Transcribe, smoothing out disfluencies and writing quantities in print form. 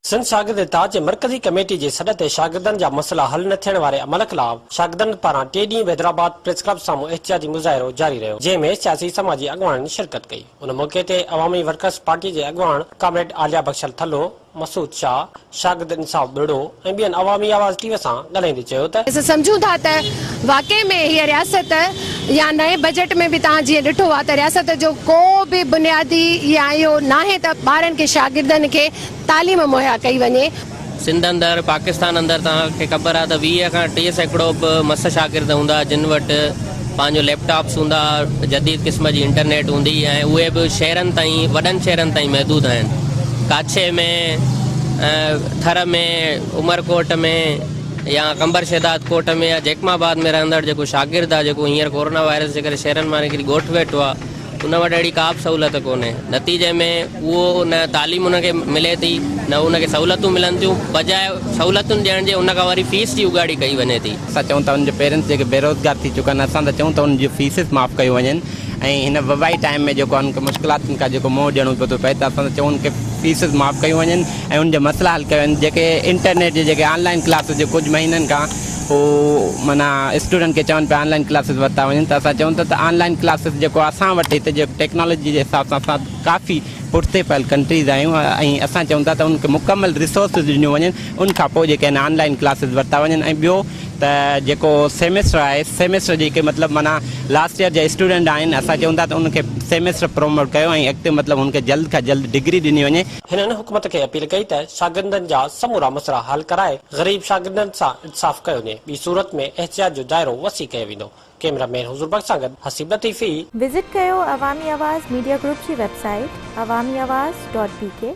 सिंध शागिर्द इत्तेहाद जे मरकज़ी कमेटी जे सॾ ते शागिर्दनि जा मसइला हल न थियण वारे अमल ख़िलाफ़ शागिर्दनि पारां 3 ॾींहं हैदराबाद प्रेस क्लब साम्हूं एहतिजाजी मुज़ाहिरो जारी रहियो, जंहिं में सियासी समाजी अॻुवाणनि शिरकत कई। उन मौक़े ते अवामी वर्कर्स पार्टी जे अॻुवाण कामरेड आलिया बख्शल थल्लो, मसूद शाह, शागिर्द इंसाफ बिड़ो ऐं ॿियनि अवामी आवाज़ टीवी सां ॻाल्हाईंदे चयो त असां सम्झूं था त वाकई में हीअ रियासत या नए बजट में भी तव्हां जीअं ॾिठो आहे त रियासत जो को बि बुनियादी या इहो नाहे त ॿारनि खे शागिर्दनि खे तालीम मुहैया कई वञे। सिंध अंदर पाकिस्तान अंदर तव्हांखे ख़बर आहे त 20 खां 30 सैकड़ो मस शागिर्द हूंदा जिन वटि पंहिंजो लैपटॉप्स हूंदा, जदीद क़िस्म जी इंटरनेट हूंदी ऐं उहे बि शहरनि ताईं, वॾनि शहरनि ताईं महदूद आहिनि। काछे में, थर में, उमरकोट में या कंबर शहदाद कोट में या जैकमाबाद में रहंदड़ जेको शागिर्द आहे, जेको हींअर कोरोना वायरस जे करे शहरनि मां निकिरी ॻोठ वेठो आहे, उन वटि अहिड़ी का बि सहूलियत कोन्हे। नतीजे में उहो न तालीम उनखे मिले थी, न उनखे सहूलियतूं मिलनि थियूं, बजाए सहूलियतुनि ॾियण जे उनखां वरी फीस जी उगाड़ी कई वञे थी। असां चऊं था उनजे पेरेंट्स जेके बेरोज़गार थी चुका आहिनि, असां त चऊं था उनजी फीसिस माफ़ु कयूं वञनि ऐं हिन वबाई टाइम में जेको उनखे मुश्किलातुनि खां जेको मुंहुं ॾियणो पियो थो पए, त असां त चऊं उनखे फीसिस माफ़ु कयूं वञनि ऐं उनजा मसइला हल कया वञनि। जेके इंटरनेट जे जेके ऑनलाइन क्लासिस जे कुझु महीननि खां पोइ माना स्टूडेंट खे चवनि पिया ऑनलाइन क्लासिस वरिता वञनि, त असां चऊं था त ऑनलाइन क्लासिस जेको असां वटि हिते जेको टेक्नोलॉजी जे हिसाब सां असां काफ़ी पुठिते पयल कंट्रीज़ आहियूं ऐं असां चऊं था त उनखे मुकमल रिसोर्सिस ॾिनियूं वञनि, उनखां पोइ जेके आहिनि ऑनलाइन क्लासिस वरिता वञनि। ऐं ॿियो त जेको सेमेस्टर आहे, सेमेस्टर जेके मतिलबु माना लास्ट ईयर जा स्टूडेंट आहिनि, असां चऊं था त उनखे सेमेस्टर प्रमोट कयो ऐं अॻिते मतिलबु उनखे जल्द खां जल्द डिग्री ॾिनी वञे। हिननि हुकूमत खे अपील कई त शागिर्दनि जा समूरा मसइला हल कराए ग़रीब शागिर्दनि सां इंसाफ़ कयो वञे, ॿी सूरत में एहतिजाज जो दायरो वसी कयो वेंदो। कैमरामैन हुज़ूर बख्श सां गॾु हसीब लतीफ़ी। विज़िट कयो अवामी आवाज़ मीडिया ग्रुप जी वेबसाइट awamiawaz.pk।